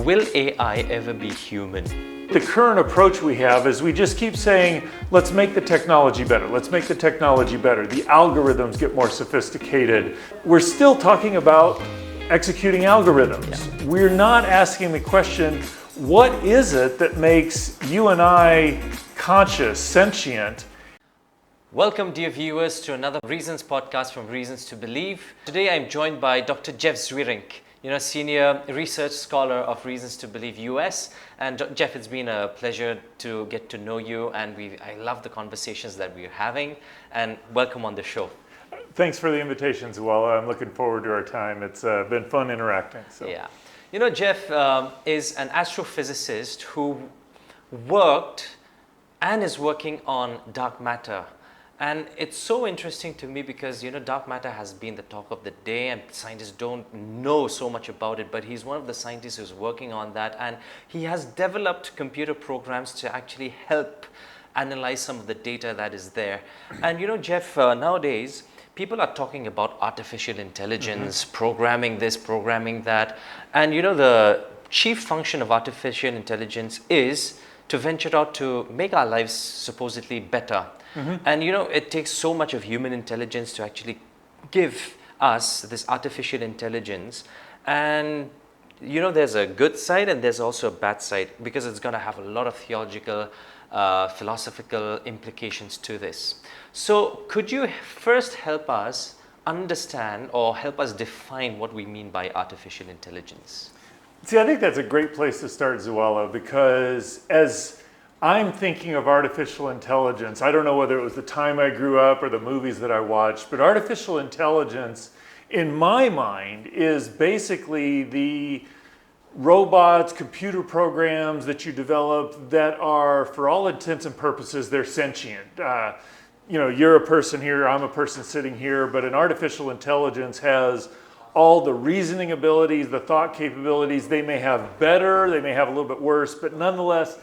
Will AI ever be human? The current approach we have is we just keep saying, let's make the technology better. Let's make the technology better. The algorithms get more sophisticated. We're still talking about executing algorithms. Yeah. We're not asking the question, what is it that makes you and I conscious, sentient? Welcome, dear viewers, to another Reasons podcast from Reasons to Believe. Today I'm joined by Dr. Jeff Zweerink, Senior Research Scholar of Reasons to Believe US. And Jeff, it's been a pleasure to get to know you, and I love the conversations that we're having, and welcome on the show. Thanks for the invitation, Zuela. I'm looking forward to our time. It's been fun interacting. So. Yeah. Jeff is an astrophysicist who worked and is working on dark matter. And it's so interesting to me because, dark matter has been the talk of the day and scientists don't know so much about it, but he's one of the scientists who's working on that, and he has developed computer programs to actually help analyze some of the data that is there. And Jeff, nowadays, people are talking about artificial intelligence, programming this, programming that, and the chief function of artificial intelligence is to venture out to make our lives supposedly better. And it takes so much of human intelligence to actually give us this artificial intelligence. And there's a good side and there's also a bad side, because it's going to have a lot of theological, philosophical implications to this. So could you first help us understand or help us define what we mean by artificial intelligence? See, I think that's a great place to start, Zuela, because as I'm thinking of artificial intelligence, I don't know whether it was the time I grew up or the movies that I watched, but artificial intelligence, in my mind, is basically the robots, computer programs that you develop that are, for all intents and purposes, they're sentient. You're a person here, I'm a person sitting here, but an artificial intelligence has all the reasoning abilities, the thought capabilities. They may have better, they may have a little bit worse, but nonetheless,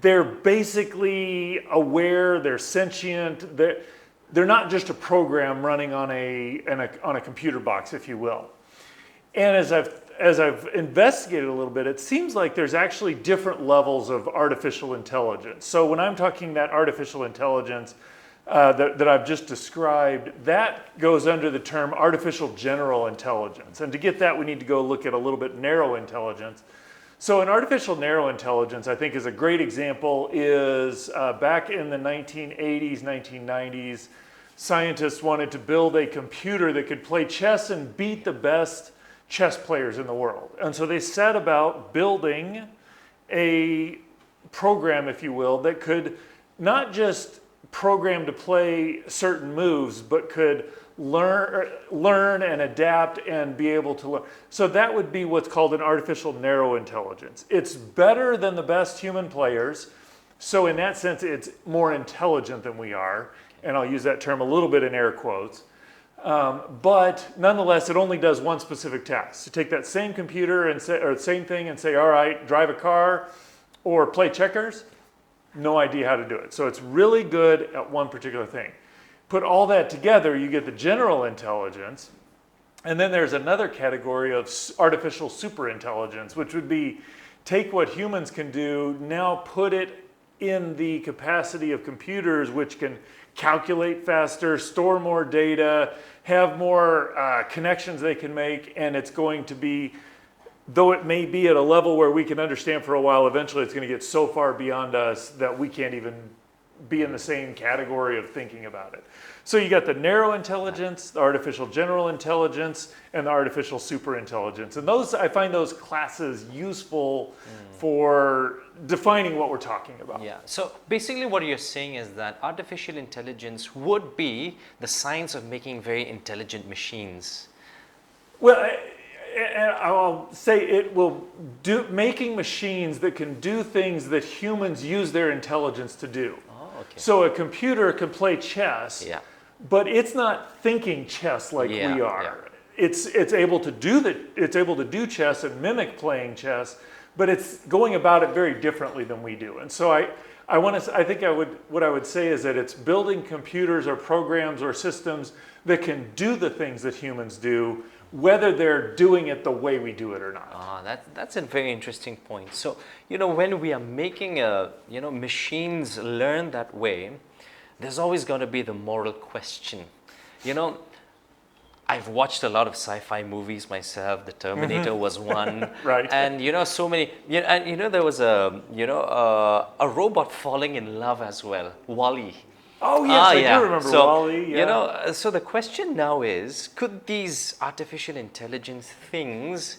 they're basically aware, they're sentient, they're not just a program running on a computer box, if you will. And as I've investigated a little bit, it seems like there's actually different levels of artificial intelligence. So when I'm talking that artificial intelligence that I've just described, that goes under the term artificial general intelligence. And to get that, we need to go look at a little bit narrow intelligence. So an artificial narrow intelligence, I think, is a great example, is back in the 1980s, 1990s, scientists wanted to build a computer that could play chess and beat the best chess players in the world. And so they set about building a program, if you will, that could not just program to play certain moves, but could learn and adapt and be able to learn. So that would be what's called an artificial narrow intelligence. It's better than the best human players. So in that sense, it's more intelligent than we are. And I'll use that term a little bit in air quotes. But nonetheless, it only does one specific task. So take that same computer and say, or the same thing and say, all right, drive a car or play checkers. No idea how to do it. So it's really good at one particular thing. Put all that together, you get the general intelligence. And then there's another category of artificial superintelligence, which would be take what humans can do, now put it in the capacity of computers, which can calculate faster, store more data, have more connections they can make, and it's going to be, though it may be at a level where we can understand for a while, eventually it's going to get so far beyond us that we can't even be in the same category of thinking about it. So you got the narrow intelligence, the artificial general intelligence, and the artificial superintelligence. And those, I find those classes useful for defining what we're talking about. Yeah, so basically what you're saying is that artificial intelligence would be the science of making very intelligent machines. Well, I'll say it will do, making machines that can do things that humans use their intelligence to do. Okay. So a computer can play chess, but it's not thinking chess like we are. Yeah. It's able to do chess and mimic playing chess, but it's going about it very differently than we do. And so what I would say is that it's building computers or programs or systems that can do the things that humans do, whether they're doing it the way we do it or not. That's a very interesting point. So, when we are making machines learn that way, there's always going to be the moral question. I've watched a lot of sci-fi movies myself. The Terminator was one, Right. And so many. And there was a robot falling in love as well, Wall-E. Oh yes, I do remember so, Wall-E. Yeah. So the question now is, could these artificial intelligence things,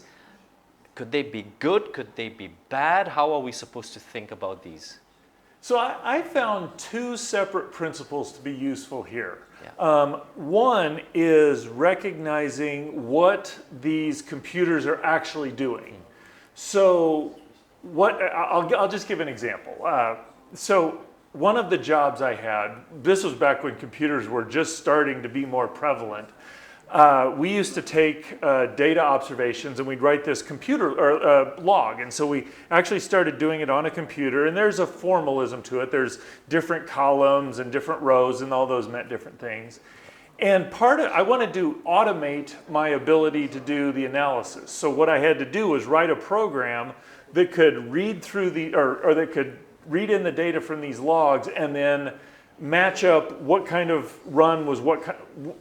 could they be good? Could they be bad? How are we supposed to think about these? So I found two separate principles to be useful here. Yeah. One is recognizing what these computers are actually doing. So I'll just give an example. So one of the jobs I had, this was back when computers were just starting to be more prevalent. We used to take data observations and we'd write this computer or log. And so we actually started doing it on a computer, and there's a formalism to it. There's different columns and different rows, and all those meant different things. And I wanted to automate my ability to do the analysis. So what I had to do was write a program that could read through or that could read in the data from these logs and then match up what kind of run was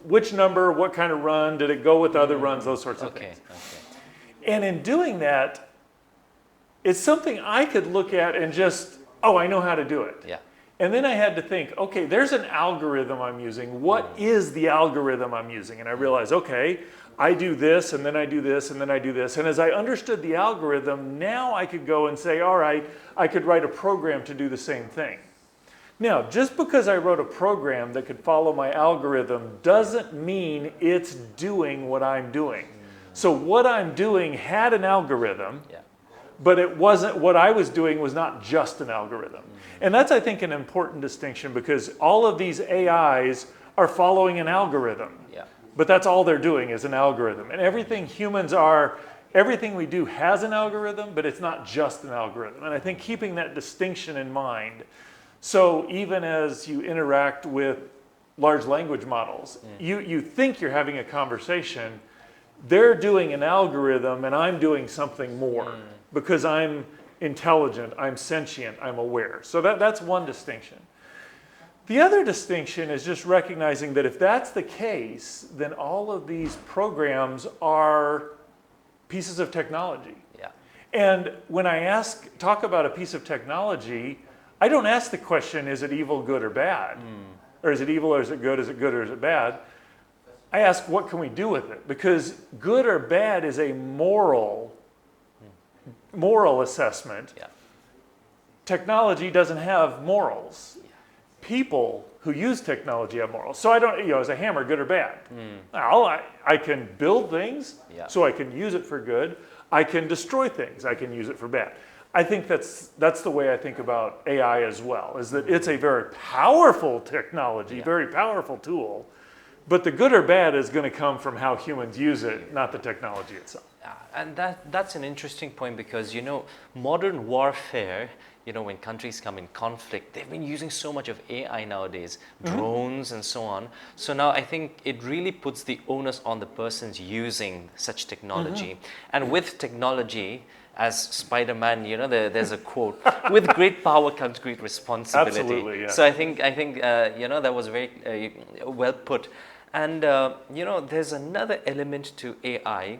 which number, what kind of run, did it go with other runs, those sorts of things. Okay. And in doing that, it's something I could look at and just, I know how to do it. Yeah. And then I had to think, okay, there's an algorithm I'm using. What is the algorithm I'm using? And I realized, okay, I do this, and then I do this, and then I do this. And as I understood the algorithm, now I could go and say, all right, I could write a program to do the same thing. Now, just because I wrote a program that could follow my algorithm doesn't mean it's doing what I'm doing. So what I'm doing had an algorithm, but it wasn't, what I was doing was not just an algorithm. And that's, I think, an important distinction, because all of these AIs are following an algorithm. But that's all they're doing is an algorithm. And everything everything we do has an algorithm, but it's not just an algorithm. And I think keeping that distinction in mind. So even as you interact with large language models, you think you're having a conversation, they're doing an algorithm and I'm doing something more because I'm intelligent, I'm sentient, I'm aware. So that's one distinction. The other distinction is just recognizing that if that's the case, then all of these programs are pieces of technology. Yeah. And when I talk about a piece of technology, I don't ask the question, is it evil, good, or bad? Or is it evil, or is it good, or is it bad? I ask, what can we do with it? Because good or bad is a moral assessment. Yeah. Technology doesn't have morals. Yeah. People who use technology have morals. So I don't, is a hammer good or bad? Now, I can build things, so I can use it for good. I can destroy things, I can use it for bad. I think that's the way I think about AI as well, is that it's a very powerful technology, very powerful tool, but the good or bad is going to come from how humans use it, not the technology itself. And that's an interesting point, because, modern warfare, when countries come in conflict, they've been using so much of AI nowadays, drones and so on. So now I think it really puts the onus on the persons using such technology. And with technology, as Spider-Man, there's a quote, with great power comes great responsibility. Absolutely, yeah. So I think that was very well put. And, there's another element to AI,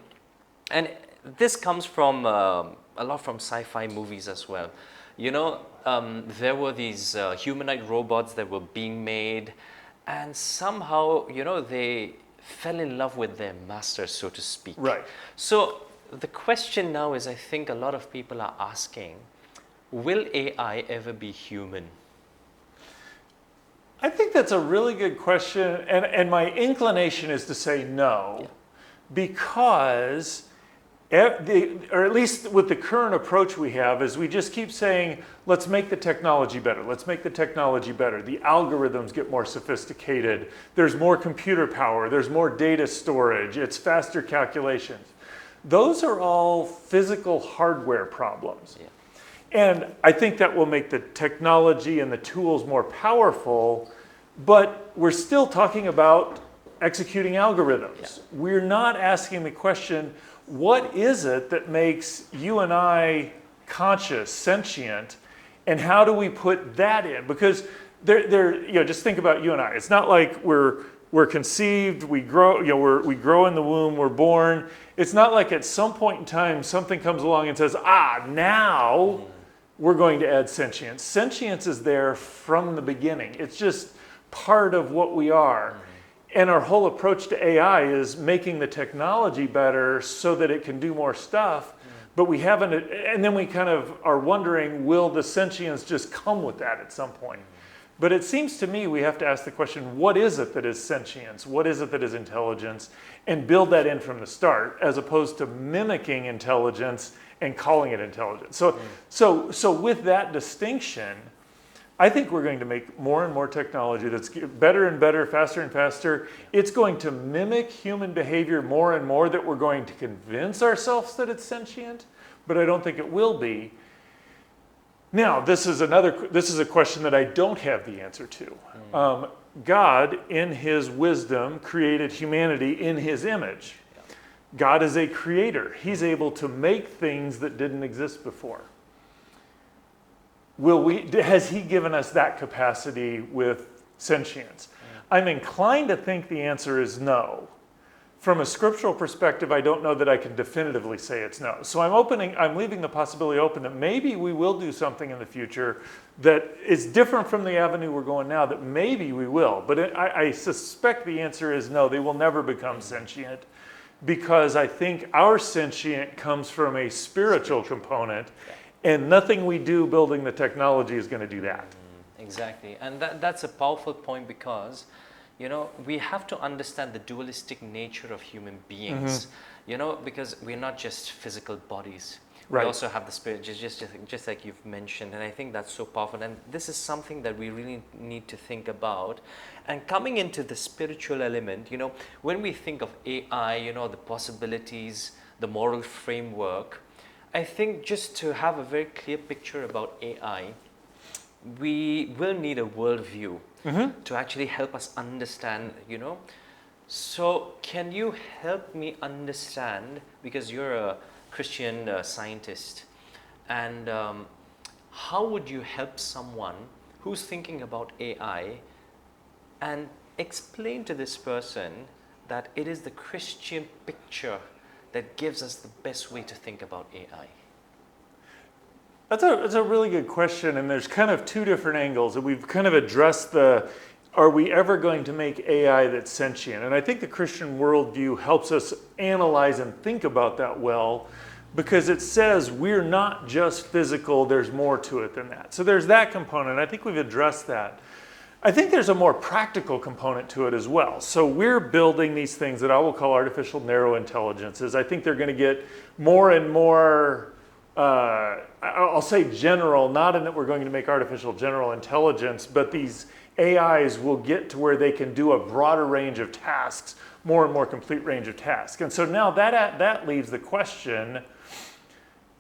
and this comes from a lot from sci-fi movies as well. There were these humanoid robots that were being made, and somehow, they fell in love with their master, so to speak. Right. So the question now is, I think a lot of people are asking, will AI ever be human? I think that's a really good question, and my inclination is to say no, because, or at least with the current approach we have, is we just keep saying, let's make the technology better, let's make the technology better. The algorithms get more sophisticated, there's more computer power, there's more data storage, it's faster calculations. Those are all physical hardware problems. Yeah. And I think that will make the technology and the tools more powerful, but we're still talking about executing algorithms. Yeah. We're not asking the question, what is it that makes you and I conscious, sentient, and how do we put that in? Because just think about you and I. It's not like we're conceived, we grow, we grow in the womb, we're born. It's not like at some point in time something comes along and says, now we're going to add sentience. Sentience is there from the beginning. It's just part of what we are. And our whole approach to AI is making the technology better so that it can do more stuff, but we haven't, and then we kind of are wondering, will the sentience just come with that at some point? But it seems to me we have to ask the question, what is it that is sentience? What is it that is intelligence? And build that in from the start, as opposed to mimicking intelligence and calling it intelligence. So with that distinction, I think we're going to make more and more technology that's better and better, faster and faster. It's going to mimic human behavior more and more, that we're going to convince ourselves that it's sentient, but I don't think it will be. Now, this is a question that I don't have the answer to. God, in his wisdom, created humanity in his image. God is a creator. He's able to make things that didn't exist before. Has he given us that capacity with sentience? I'm inclined to think the answer is no. From a scriptural perspective, I don't know that I can definitively say it's no. So I'm leaving the possibility open that maybe we will do something in the future that is different from the avenue we're going now, that maybe we will. But I suspect the answer is no, they will never become sentient, because I think our sentient comes from a spiritual component. And nothing we do building the technology is going to do that. Exactly. And that's a powerful point, because, we have to understand the dualistic nature of human beings, because we're not just physical bodies. Right. We also have the spirit, just like you've mentioned. And I think that's so powerful. And this is something that we really need to think about. And coming into the spiritual element, when we think of AI, the possibilities, the moral framework, I think just to have a very clear picture about AI, we will need a worldview to actually help us understand, So can you help me understand, because you're a Christian scientist, and how would you help someone who's thinking about AI and explain to this person that it is the Christian picture that gives us the best way to think about AI? That's a really good question, and there's kind of two different angles, and we've kind of addressed are we ever going to make AI that's sentient? And I think the Christian worldview helps us analyze and think about that well, because it says we're not just physical, there's more to it than that. So there's that component. I think we've addressed that. I think there's a more practical component to it as well. So we're building these things that I will call artificial narrow intelligences. I think they're going to get more and more, I'll say general, not in that we're going to make artificial general intelligence, but these AIs will get to where they can do a broader range of tasks, more and more complete range of tasks. And so now that leaves the question,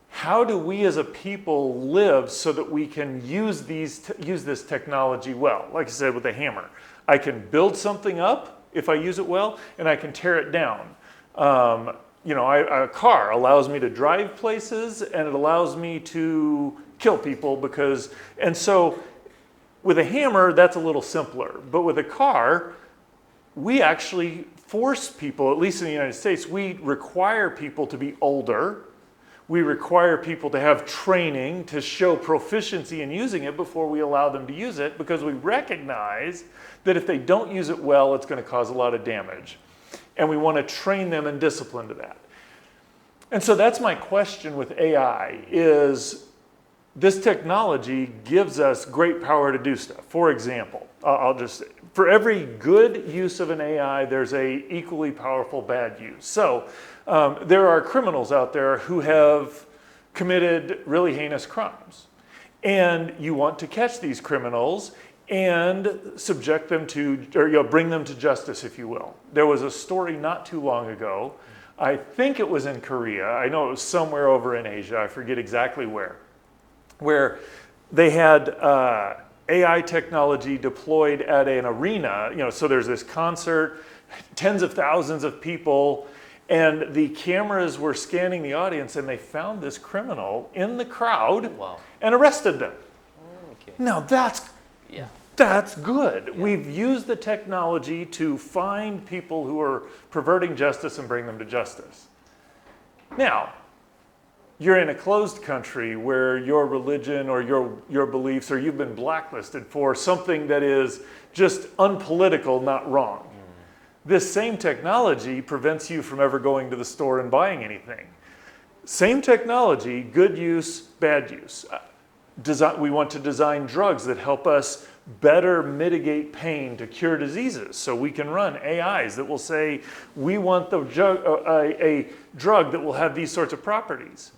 how do we as a people live so that we can use this technology well? Like I said, with a hammer, I can build something up if I use it well, and I can tear it down. A car allows me to drive places, and it allows me to kill people and so with a hammer, that's a little simpler. But with a car, we actually force people, at least in the United States, we require people to be older. We require people to have training to show proficiency in using it before we allow them to use it, because we recognize that if they don't use it well, it's going to cause a lot of damage. And we want to train them and discipline to that. And so that's my question with AI is, this technology gives us great power to do stuff. For example, for every good use of an AI, there's a equally powerful bad use. So there are criminals out there who have committed really heinous crimes. And you want to catch these criminals and subject them to, or bring them to justice, if you will. There was a story not too long ago, I think it was in Korea, I know it was somewhere over in Asia, I forget exactly where they had AI technology deployed at an arena, so there's this concert tens of thousands of people, and the cameras were scanning the audience, and they found this criminal in the crowd Wow. and arrested them. Okay. Now that's good. Yeah. We've used the technology to find people who are perverting justice and bring them to justice. Now, you're in a closed country where your religion or your beliefs, or you've been blacklisted for something that is just unpolitical, not wrong. This same technology prevents you from ever going to the store and buying anything. Same technology, good use, bad use. We want to design drugs that help us better mitigate pain to cure diseases. So we can run AIs that will say, we want a drug that will have these sorts of properties.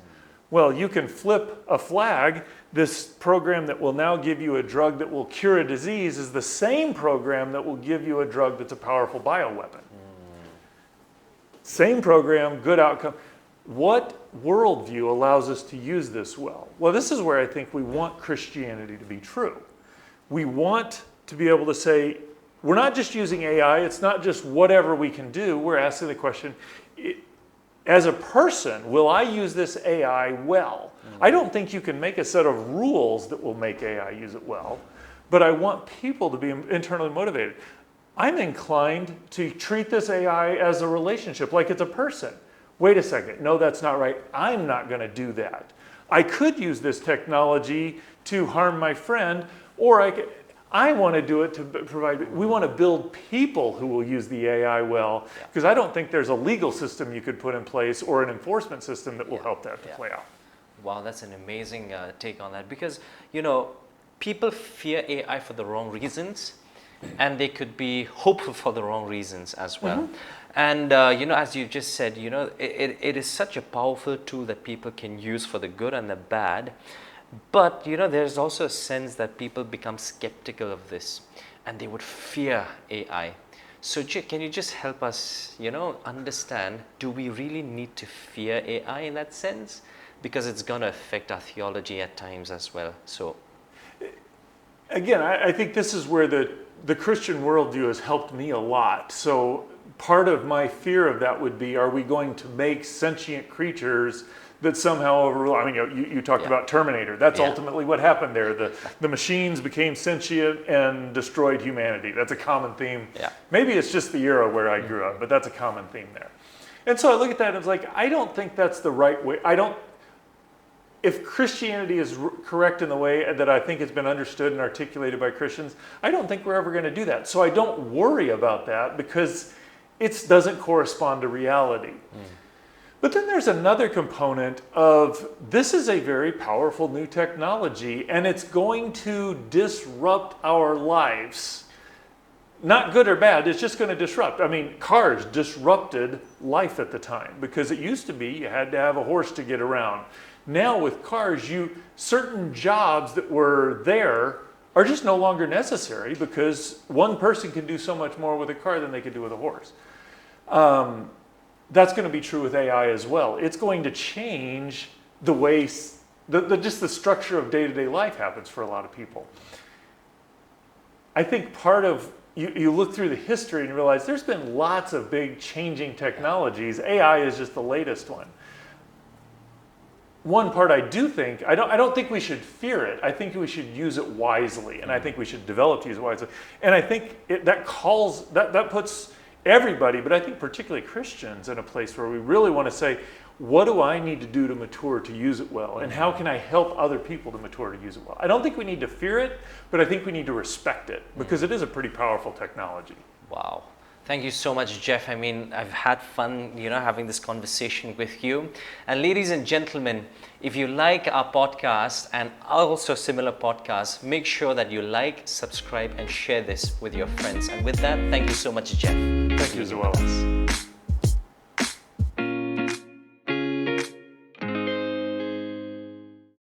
Well, you can flip a flag. This program that will now give you a drug that will cure a disease is the same program that will give you a drug that's a powerful bioweapon. Same program, good outcome. What worldview allows us to use this well? Well, this is where I think we want Christianity to be true. We want to be able to say, we're not just using AI, it's not just whatever we can do. We're asking the question, as a person, will I use this AI well? I don't think you can make a set of rules that will make AI use it well, but I want people to be internally motivated. I'm inclined to treat this AI as a relationship, like it's a person. Wait a second, no, that's not right. I'm not going to do that. I could use this technology to harm my friend, or I want to do it to provide, we want to build people who will use the AI well, because I don't think there's a legal system you could put in place or an enforcement system that will help that to play out. Wow, that's an amazing take on that, because, people fear AI for the wrong reasons, and they could be hopeful for the wrong reasons as well. Mm-hmm. And, as you just said, it is such a powerful tool that people can use for the good and the bad. But, there's also a sense that people become skeptical of this and they would fear AI. So, can you just help us, understand, do we really need to fear AI in that sense? Because it's going to affect our theology at times as well. So, again, I think this is where the Christian worldview has helped me a lot. So part of my fear of that would be, are we going to make sentient creatures that somehow overrule? I mean, you talked about Terminator. That's ultimately what happened there. The machines became sentient and destroyed humanity. That's a common theme. Yeah. Maybe it's just the era where I grew up, but that's a common theme there. And so I look at that and it's like, I don't think that's the right way. If Christianity is correct in the way that I think it's been understood and articulated by Christians, I don't think we're ever going to do that. So I don't worry about that because it doesn't correspond to reality. But then there's another component of, this is a very powerful new technology and it's going to disrupt our lives. Not good or bad, it's just going to disrupt. I mean, cars disrupted life at the time because it used to be you had to have a horse to get around. Now with cars, certain jobs that were there are just no longer necessary because one person can do so much more with a car than they could do with a horse. That's going to be true with AI as well. It's going to change the way, just the structure of day-to-day life happens for a lot of people. I think part of, you look through the history and you realize there's been lots of big changing technologies. AI is just the latest one. One part I do think, I don't think we should fear it. I think we should use it wisely, and I think we should develop to use it wisely. And I think that puts everybody, but I think particularly Christians, in a place where we really want to say, what do I need to do to mature to use it well? And how can I help other people to mature to use it well? I don't think we need to fear it, but I think we need to respect it because it is a pretty powerful technology. Wow. Thank you so much, Jeff. I mean, I've had fun, having this conversation with you. And ladies and gentlemen, if you like our podcast and also similar podcasts, make sure that you like, subscribe, and share this with your friends. And with that, thank you so much, Jeff. Thank you, Zoelis.